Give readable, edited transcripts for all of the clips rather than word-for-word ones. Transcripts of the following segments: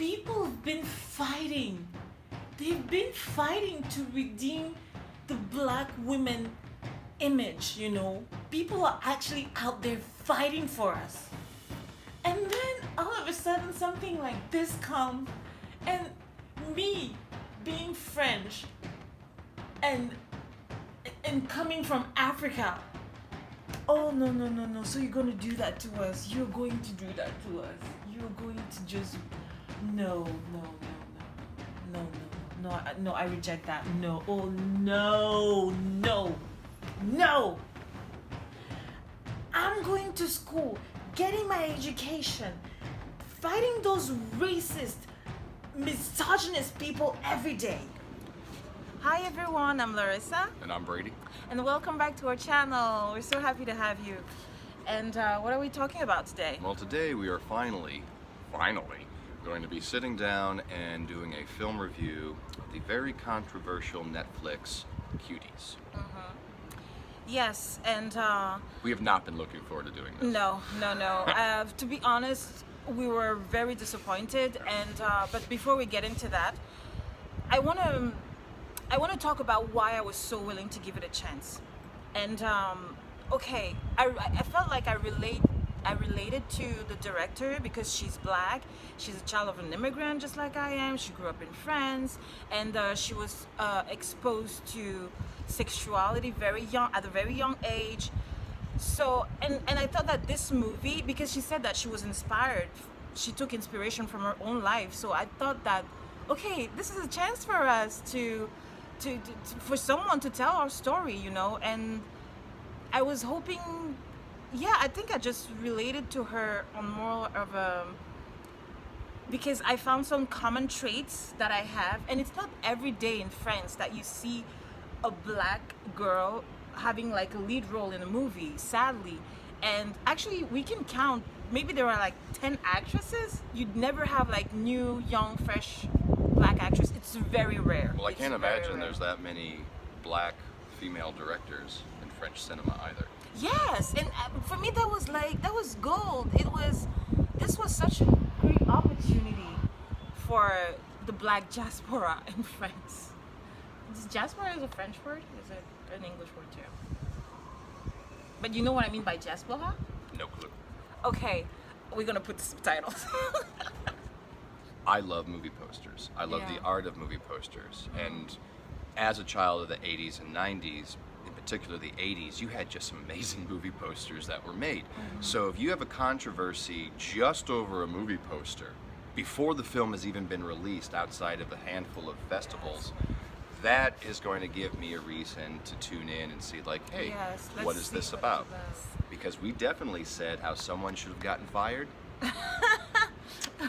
people have been fighting. They've been fighting to redeem the black women image, you know. People are actually out there fighting for us. And then all of a sudden something like this comes, and me being French and coming from Africa. Oh no. So you're gonna do that to us. You're going to do that to us. You're going to just no, I reject that. No. Oh no. I'm going to school, getting my education, fighting those racist, misogynist people every day. Hi everyone, I'm Larissa. And I'm Brady. And welcome back to our channel. We're so happy to have you. And what are we talking about today? Well, today we are finally going to be sitting down and doing a film review of the very controversial Netflix Cuties. Yes, and we have not been looking forward to doing this. No. To be honest, we were very disappointed. And but before we get into that, I want to talk about why I was so willing to give it a chance. And okay, I felt like I related to the director because she's black. She's a child of an immigrant just like I am. She grew up in France, and she was exposed to sexuality at a very young age. So and I thought that this movie, because she said that she was inspired, she took inspiration from her own life. So I thought that, okay, this is a chance for us to for someone to tell our story, you know. And I was hoping, I think I just related to her on more of a, because I found some common traits that I have, and it's not every day in France that you see a black girl having like a lead role in a movie, sadly. And actually we can count, maybe there are like 10 actresses. You'd never have like new, young, fresh black actress. It's very rare. Well, I can't imagine there's that many black female directors in French cinema either. Yes, and for me that was gold. This was such a great opportunity for the black diaspora in France. Is diaspora is a French word? Is it an English word too? But you know what I mean by diaspora? No clue. Okay, we're gonna put the subtitles. I love movie posters. I love the art of movie posters. And as a child of the 80s and 90s, in particular the 80s, you had just some amazing movie posters that were made. So if you have a controversy just over a movie poster, before the film has even been released outside of a handful of festivals, that is going to give me a reason to tune in and see, like, hey, what is this about? Because we definitely said how someone should have gotten fired.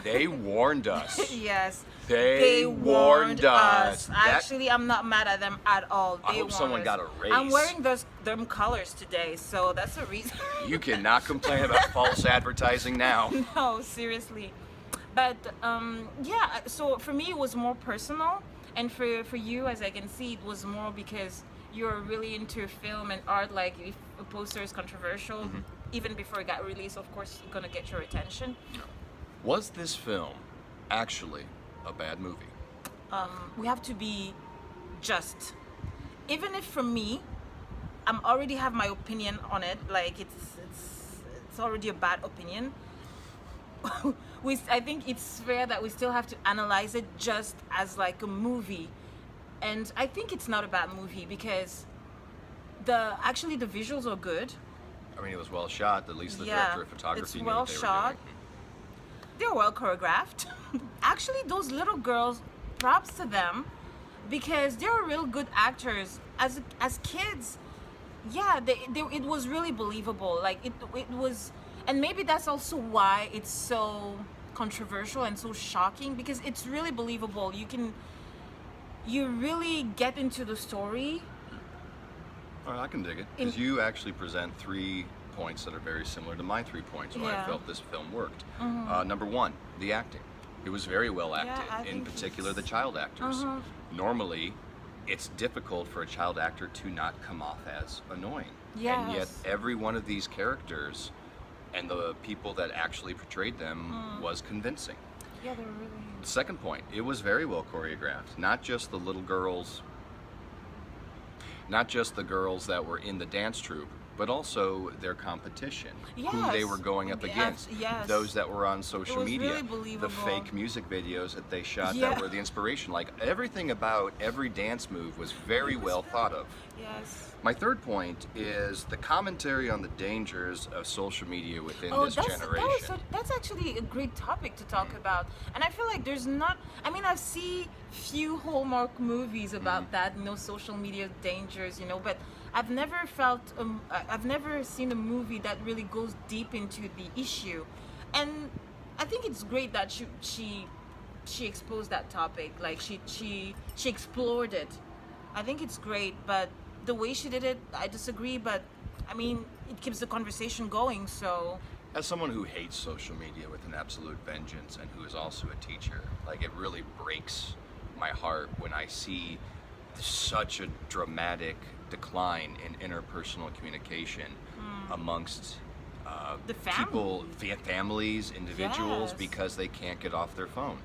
They warned us. Yes. They warned us. Actually, I'm not mad at them at all. I hope someone got a raise. I'm wearing them colors today, so that's a reason. You cannot complain about false advertising now. No, seriously. But so for me it was more personal, and for you, as I can see, it was more because you're really into film and art. Like if a poster is controversial, even before it got released, of course it's gonna get your attention. Was this film actually a bad movie? We have to be just. Even if for me, I'm already have my opinion on it. Like it's already a bad opinion. I think it's fair that we still have to analyze it just as like a movie. And I think it's not a bad movie because the visuals are good. I mean, it was well shot. At least the director of photography knew what they were doing. They're well choreographed. Actually, those little girls, props to them, because they're real good actors. As kids, it was really believable. Like it was, and maybe that's also why it's so controversial and so shocking, because it's really believable. You really get into the story. All right, I can dig it, because you actually present 3 points that are very similar to my 3 points why I felt this film worked. Number 1, the acting. It was very well acted, in particular the child actors. Normally, it's difficult for a child actor to not come off as annoying. And yet every one of these characters and the people that actually portrayed them was convincing. Yeah, they were really. Second point, it was very well choreographed. Not just the little girls, not just the girls that were in the dance troupe, but also their competition, who they were going up against, those that were on social media, really believable. the fake music videos that they shot Yeah. that were the inspiration. Like everything about every dance move was very well thought of. Yes. My third point is the commentary on the dangers of social media within this generation. That's actually a great topic to talk about. And I feel like there's not, I mean, I've seen few Hallmark movies about that, social media dangers, but I've never I've never seen a movie that really goes deep into the issue. And I think it's great that she exposed that topic, like she explored it. I think it's great, but the way she did it, I disagree, but I mean, it keeps the conversation going, so. As someone who hates social media with an absolute vengeance and who is also a teacher, like it really breaks my heart when I see such a dramatic decline in interpersonal communication amongst The people, families, individuals, Yes. because they can't get off their phone.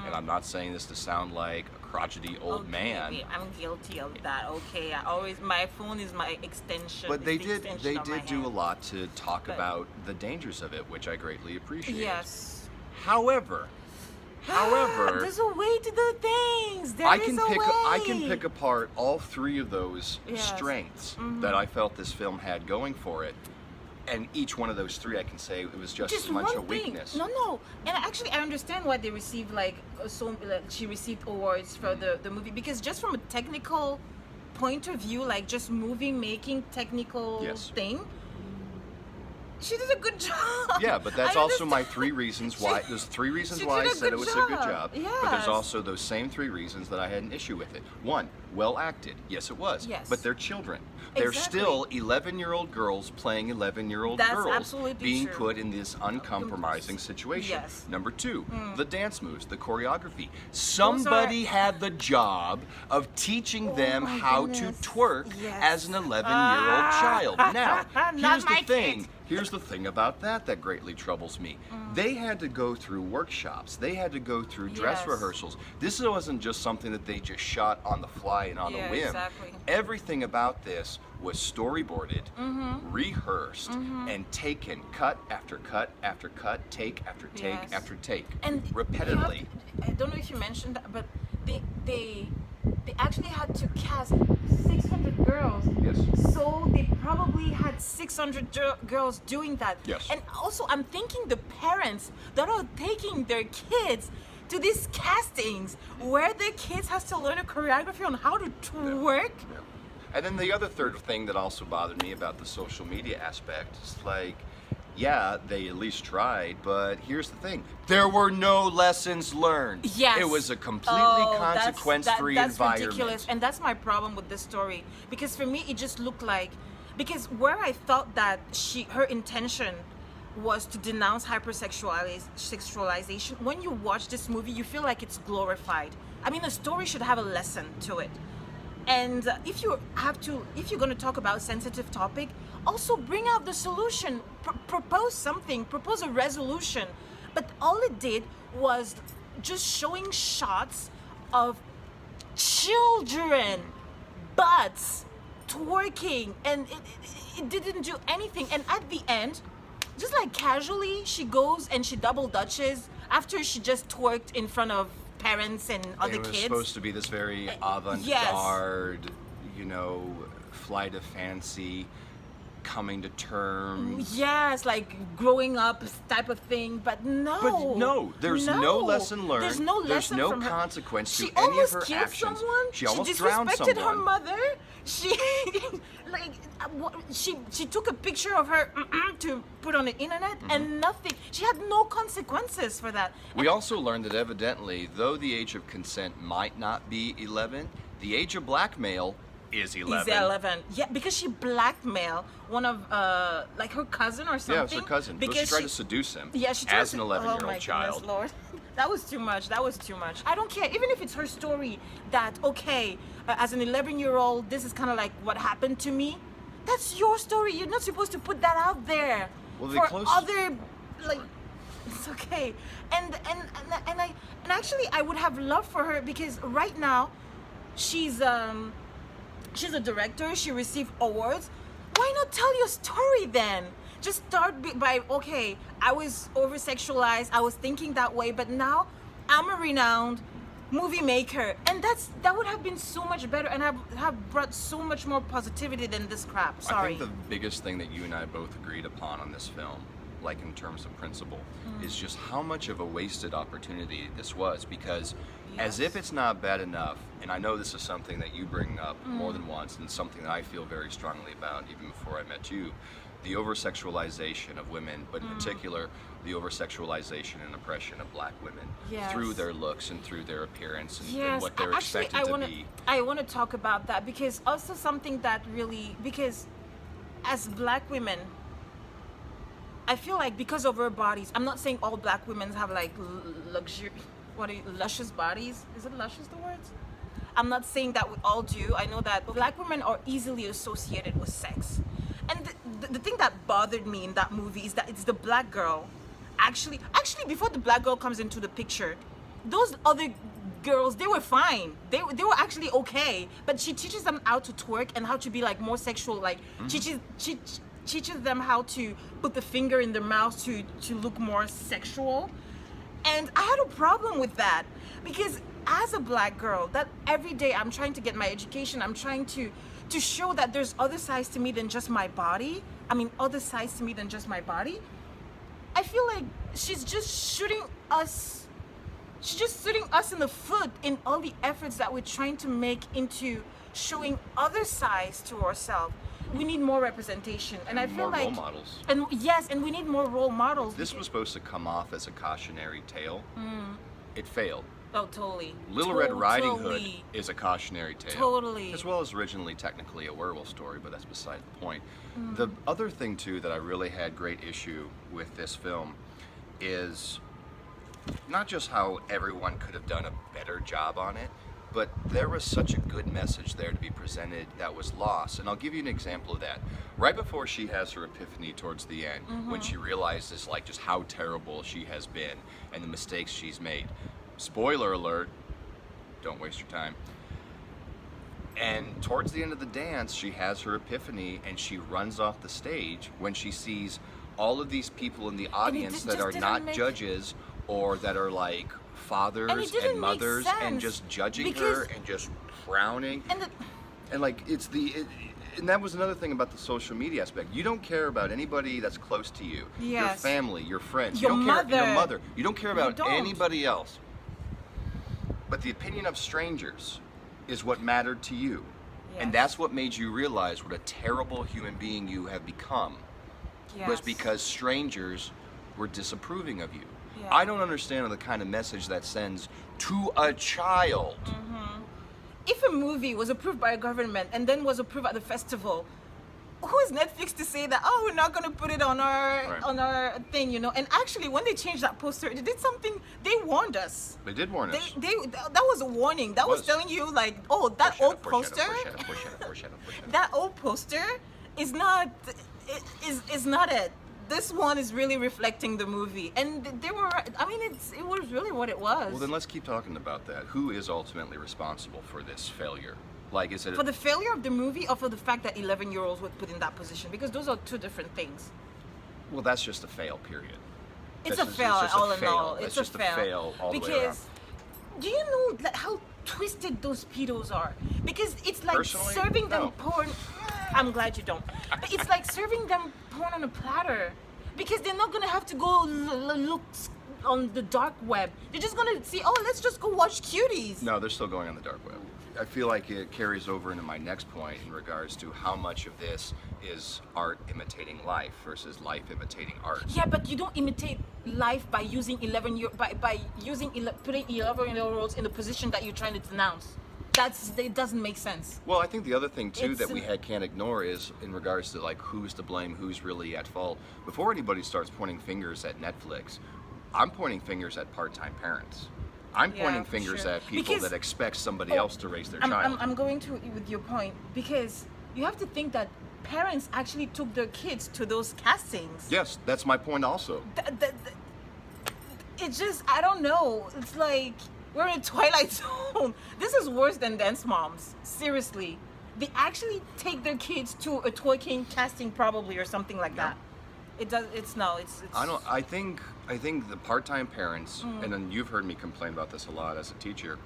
And I'm not saying this to sound like a crotchety old man. I'm guilty of that. Okay, my phone is my extension. But It's they the did extension of my do a hand. lot to talk But- about the dangers of it, which I greatly appreciate. Yes. However, There's a way to do things. There I is can a pick way. I can pick apart all three of those Yes. strengths that I felt this film had going for it, and each one of those three I can say it was just as much one a thing. weakness. No. And actually, I understand why they received she received awards for the movie, because just from a technical point of view, like just movie making technical Yes. thing, she did a good job. Yeah, but that's I also my understand. three reasons why. There's three reasons she why I did a said good it was a good job. job. But there's Yes. also those same three reasons that I had an issue with it. One, well acted. Yes, it was. Yes. But they're children. They're Exactly. still 11-year-old girls playing 11-year-old That's girls absolutely being true. put in this uncompromising situation. Yes. Number two, the dance moves, the choreography. Somebody had the job of teaching them my how goodness. to twerk Yes. as an 11-year-old child. Now, Not here's my the thing. kid. Here's the thing about that greatly troubles me. They had to go through workshops. They had to go through dress Yes. rehearsals. This wasn't just something that they just shot on the fly and on a whim. Exactly. Everything about this was storyboarded, rehearsed, and taken cut after cut after cut, take after take Yes. after take, And repeatedly. I don't know if you mentioned that, but they actually had to cast 600 girls. Yes. So they probably had 600 girls doing that. Yes. And also, I'm thinking the parents that are taking their kids to these castings where the kids has to learn a choreography on how to twerk. Yeah. And then the other third thing that also bothered me about the social media aspect is like, yeah, they at least tried, but here's the thing. There were no lessons learned. Yes. It was a completely that's consequence-free that's environment. ridiculous, and that's my problem with this story. Because for me, it just looked like, because where I thought that her intention was to denounce hypersexualization, when you watch this movie, you feel like it's glorified. I mean, a story should have a lesson to it. And if you're going to talk about a sensitive topic, also bring out the solution. Propose something. Propose a resolution. But all it did was just showing shots of children butts twerking, and it didn't do anything. And at the end, just like casually, she goes and she double dutches after she just twerked in front of parents and other It was kids. supposed to be this very avant-garde, flight of fancy, coming to terms. Yes, like growing up type of thing, but no. But no, there's no lesson learned. There's no There's lesson no from her. consequence to She any of almost her killed actions. someone. She almost disrespected drowned her someone. mother. She took a picture of her to put on the internet, and nothing. She had no consequences for that. We also learned that evidently, though the age of consent might not be 11, the age of blackmail is 11. He's 11. Yeah, because she blackmailed one of like her cousin or something. Yeah, it's her cousin. Because she tried to seduce him Yeah, she tried as an to- 11-year-old oh my child. Goodness, Lord. That was too much. That was too much. I don't care. Even if it's her story that, okay, as an 11-year-old, this is kind of like what happened to me. That's your story. You're not supposed to put that out there Well, they for close- other, like, It's okay. And actually, I would have loved for her, because right now, she's she's a director. She received awards. Why not tell your story then? Just start by, okay, I was over sexualized. I was thinking that way, but now I'm a renowned movie maker, and that would have been so much better, and have brought so much more positivity than this crap. Sorry. I think the biggest thing that you and I both agreed upon on this film, like in terms of principle, is just how much of a wasted opportunity this was, because as if it's not bad enough, and I know this is something that you bring up more than once, and something that I feel very strongly about even before I met you, the over-sexualization of women, but in particular, the over-sexualization and oppression of black women through their looks and through their appearance and what they're expected to be. I want to talk about that, because also something that really, because as black women, I feel like because of our bodies, I'm not saying all black women have like luscious bodies. Is it luscious the words? I'm not saying that we all do. I know that black women are easily associated with sex. And the thing that bothered me in that movie is that it's the black girl. Actually, before the black girl comes into the picture, those other girls, they were fine. They were actually okay. But she teaches them how to twerk and how to be like more sexual. Like teaches them how to put the finger in their mouth to look more sexual. And I had a problem with that, because as a black girl, that every day I'm trying to get my education, I'm trying to show that there's other sides to me than just my body. Other sides to me than just my body. I feel like she's just shooting us in the foot in all the efforts that we're trying to make into showing other sides to ourselves. We need more representation, and I feel more like role models. And we need more role models. This was supposed to come off as a cautionary tale. It failed. Oh, totally. Little Red Riding Hood is a cautionary tale. Totally. As well as originally technically a werewolf story, but that's beside the point. The other thing, too, that I really had great issue with this film is not just how everyone could have done a better job on it, but there was such a good message there to be presented that was lost. And I'll give you an example of that. Right before she has her epiphany towards the end, when she realizes like just how terrible she has been and the mistakes she's made. Spoiler alert, don't waste your time. And towards the end of the dance, she has her epiphany and she runs off the stage when she sees all of these people in the audience that are not judges or that are like fathers and mothers and just judging her and just frowning. And like and that was another thing about the social media aspect. You don't care about anybody that's close to you. Your family, your friends. Your you don't mother. care your mother. You don't care about anybody else. But the opinion of strangers is what mattered to you. Yes. And that's what made you realize what a terrible human being you have become. Yes. Was because strangers were disapproving of you. Yeah. I don't understand the kind of message that sends to a child. If a movie was approved by a government and then was approved at the festival, who is Netflix to say that, oh, we're not going to put it on our thing, you know? And actually, when they changed that poster, they did something. They warned us. They did warn us. That was a warning. That was telling you, like, oh, that old poster, that old poster is not it. This one is really reflecting the movie, and they were. It was really what it was. Well, then let's keep talking about that. Who is ultimately responsible for this failure? Like, is it for the failure of the movie, or for the fact that 11-year-olds were put in that position? Because those are two different things. Well, that's just a fail. Period. It's a fail, all in all. It's just a fail all the way around. Because do you know how twisted those pedos are? Because it's like serving them porn. I'm glad you don't. But it's like serving them porn on a platter, because they're not gonna have to go look on the dark web. They're just gonna see, oh, let's just go watch Cuties. No, they're still going on the dark web. I feel like it carries over into my next point in regards to how much of this is art imitating life versus life imitating art. Yeah, but you don't imitate life by using putting 11-year-olds in the position that you're trying to denounce. It doesn't make sense. Well, I think the other thing too that we can't ignore is in regards to like who's to blame, who's really at fault. Before anybody starts pointing fingers at Netflix, I'm pointing fingers at part-time parents. I'm pointing fingers at people that expect somebody else to raise their child. I'm going to with your point, because you have to think that parents actually took their kids to those castings. Yes, that's my point also. It just, I don't know. It's like we're in a twilight zone. This is worse than Dance Moms. Seriously. They actually take their kids to a twerking casting probably or something like that. It does. It's no. It's. I don't. I think the part-time parents, and then you've heard me complain about this a lot as a teacher,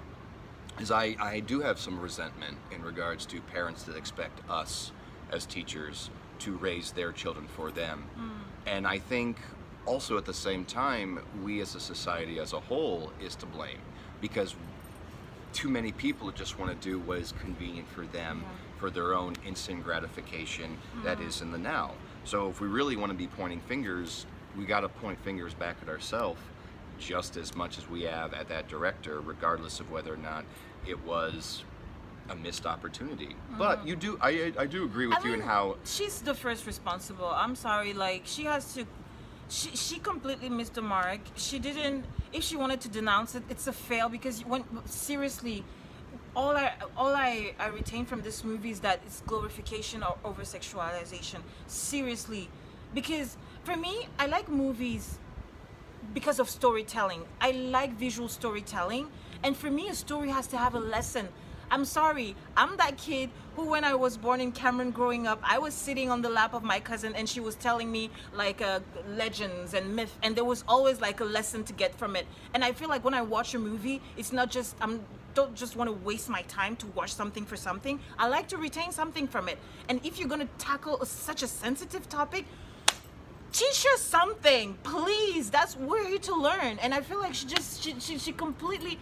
is I do have some resentment in regards to parents that expect us as teachers to raise their children for them, and I think also at the same time we as a society as a whole is to blame because too many people just want to do what is convenient for them for their own instant gratification that is in the now. So if we really want to be pointing fingers, we got to point fingers back at ourselves just as much as we have at that director, regardless of whether or not it was a missed opportunity. But you do, I do agree with you in how she's the first responsible. I'm sorry, like she has to. She completely missed the mark. She didn't. If she wanted to denounce it, it's a fail because when seriously, all I retain from this movie is that it's glorification or over sexualization. Seriously, because for me, I like movies because of storytelling. I like visual storytelling, and for me, a story has to have a lesson. I'm sorry, I'm that kid who, when I was born in Cameroon growing up, I was sitting on the lap of my cousin and she was telling me like legends and myth, and there was always like a lesson to get from it. And I feel like when I watch a movie, it's not just, don't just want to waste my time to watch something for something. I like to retain something from it. And if you're going to tackle such a sensitive topic, teach us something, please. That's we're here to learn. And I feel like she completely,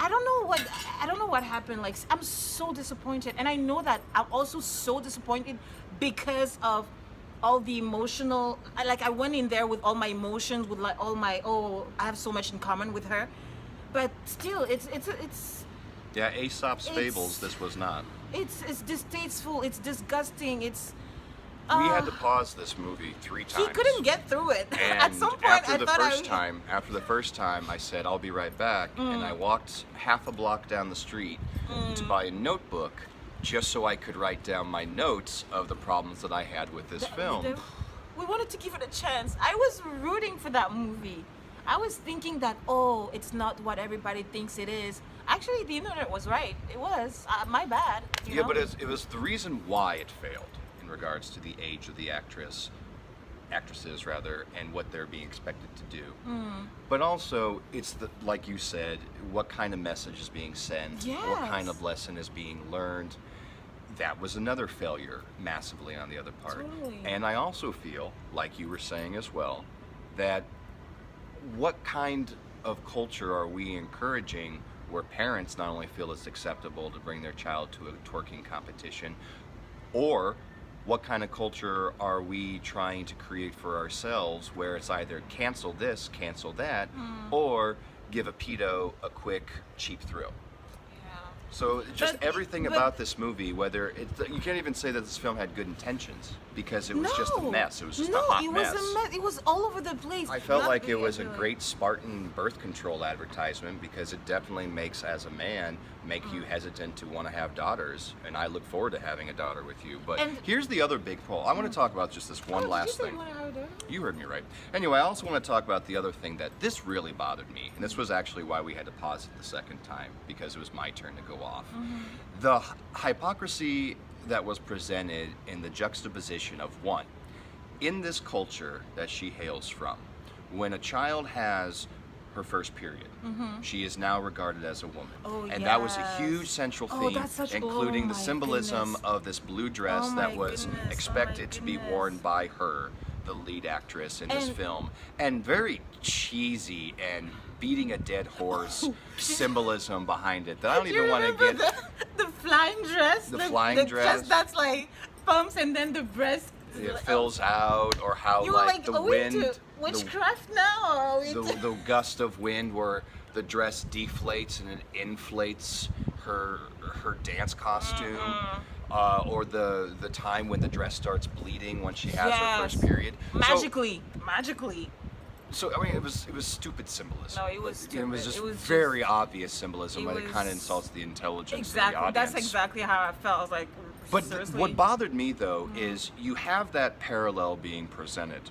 I don't know what happened. Like, I'm so disappointed, and I know that I'm also so disappointed because of all the emotional. I went in there with all my emotions, with like all my I have so much in common with her, but still, it's yeah, Aesop's fables. This was not. It's distasteful. It's disgusting. It's. We had to pause this movie 3 times. He couldn't get through it. And At some point, after I the thought first time, I said, "I'll be right back," and I walked half a block down the street to buy a notebook, just so I could write down my notes of the problems that I had with this film. We wanted to give it a chance. I was rooting for that movie. I was thinking that it's not what everybody thinks it is. Actually, the internet was right. It was my bad. You know? But it was the reason why it failed. Regards to the age of the actresses rather, and what they're being expected to do. But also, it's like you said, what kind of message is being sent, what kind of lesson is being learned. That was another failure massively on the other part. Totally. And I also feel, like you were saying as well, that what kind of culture are we encouraging where parents not only feel it's acceptable to bring their child to a twerking competition, or what kind of culture are we trying to create for ourselves where it's either cancel this, cancel that, or give a pedo a quick, cheap thrill? So just everything about this movie, whether you can't even say that this film had good intentions because it was just a mess. It was just a hot mess. No, it was a mess. It was all over the place. I felt like it was a great Spartan birth control advertisement because it definitely makes, as a man, make you hesitant to want to have daughters. And I look forward to having a daughter with you. But here's the other big pull. I want to talk about just this one last thing. You heard me right. Anyway, I also want to talk about the other thing that this really bothered me. And this was actually why we had to pause it the second time, because it was my turn to go off. The hypocrisy that was presented in the juxtaposition of one, in this culture that she hails from, when a child has her first period, she is now regarded as a woman. And that was a huge central theme, including the symbolism of this blue dress that was expected to be worn by her, the lead actress in this film, and very cheesy and beating a dead horse symbolism behind it that I don't even want to get. The flying dress? The flying dress that's like pumps and then the breast. It fills out, or how you like the wind. Into witchcraft now? The gust of wind where the dress deflates and it inflates her dance costume. Or the time when the dress starts bleeding when she has her first period. Magically. So I mean, it was stupid symbolism. No, it was stupid. It was just very obvious symbolism, but it kind of insults the intelligence of the audience. That's exactly how I felt. I was like, but seriously? What bothered me though is you have that parallel being presented,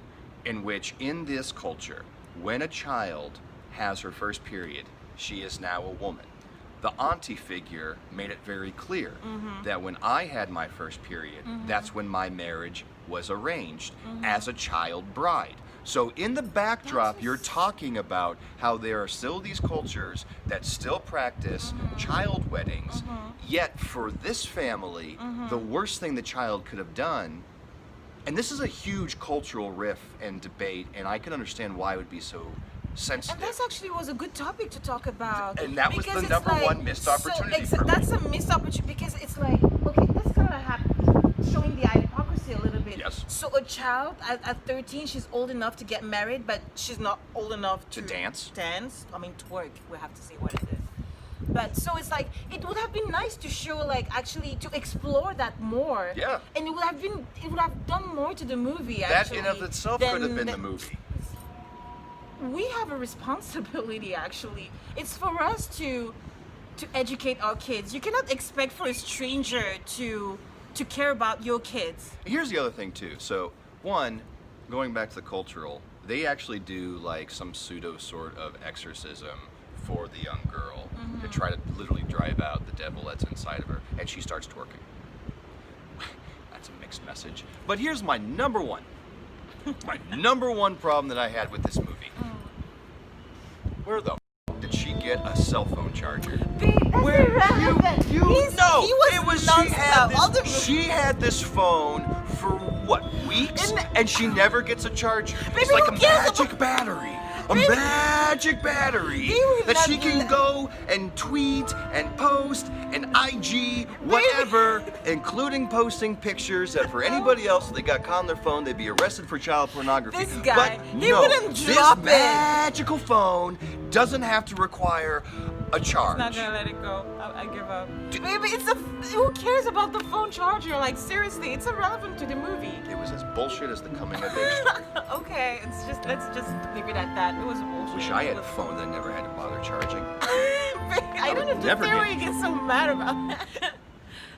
in which in this culture, when a child has her first period, she is now a woman. The auntie figure made it very clear that when I had my first period, that's when my marriage was arranged as a child bride. So in the backdrop, you're talking about how there are still these cultures that still practice child weddings, yet for this family, the worst thing the child could have done, and this is a huge cultural riff and debate, and I can understand why it would be so sensitive. And that actually was a good topic to talk about. And that was because the it's number like, one missed opportunity for me. That's a missed opportunity because it's like, okay, this kind of showing the hypocrisy a little bit. Yes. So a child at 13, she's old enough to get married, but she's not old enough To dance? I mean, twerk. We have to say what it is. But so it's like, it would have been nice to show, like, actually to explore that more. Yeah. And it would have done more to the movie. That Actually, in of itself could have been the movie. We have a responsibility. Actually, it's for us to educate our kids. You cannot expect for a stranger to care about your kids. Here's the other thing too. So one, going back to the cultural, they actually do like some pseudo sort of exorcism for the young girl to try to literally drive out the devil that's inside of her, and she starts twerking. That's a mixed message. But here's my number one problem that I had with this movie. Where the did she get a cell phone charger? Where You know, it was nonstop. She had this phone for what, weeks, and she never gets a charger. It's Baby, like who a cares magic battery. A Baby. magic battery Baby, that she that- can go and tweet and post and IG, whatever, including posting pictures that for anybody else, if they got caught on their phone, they'd be arrested for child pornography. This guy, but he no, wouldn't this drop it. magical phone doesn't have to require a charge. Not gonna let it go. I give up. Baby, who cares about the phone charger? Like, seriously, it's irrelevant to the movie. It was as bullshit as the coming of age story. Okay, let's just leave it at that. It was bullshit. Wish I had a phone that never had to bother charging. I don't know never why get- you get so mad about that.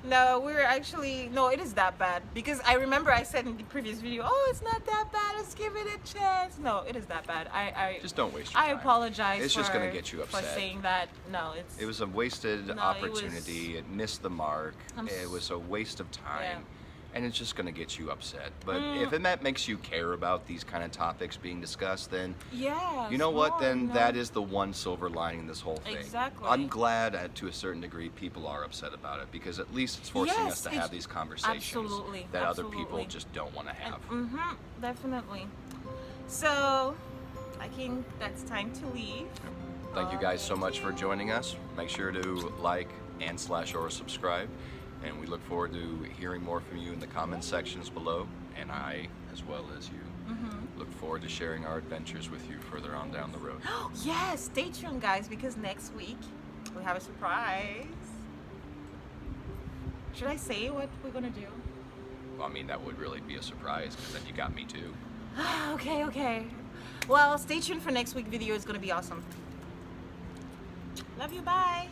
No, it is that bad. Because I remember I said in the previous video, oh, it's not that bad, let's give it a chance. No, it is that bad. I Just don't waste your I time. apologize It's just gonna get you for upset. saying that. No, It was a wasted No, it opportunity. It missed the mark. I'm It was a waste of time. Yeah. And it's just going to get you upset. But if that makes you care about these kind of topics being discussed, then yeah. you know what? Then that is the one silver lining in this whole thing. Exactly. I'm glad to a certain degree people are upset about it, because at least it's forcing Yes, us to it's- have these conversations absolutely, that other people absolutely. just don't want to have. Definitely. So, I think that's time to leave. Thank you guys so much for joining us. Make sure to like and / or subscribe. And we look forward to hearing more from you in the comment sections below. And I, as well as you, look forward to sharing our adventures with you further on down the road. Yes, stay tuned, guys, because next week we have a surprise. Should I say what we're gonna do? Well, I mean, that would really be a surprise, because then you got me too. Okay. Well, stay tuned for next week's video. It's gonna be awesome. Love you. Bye.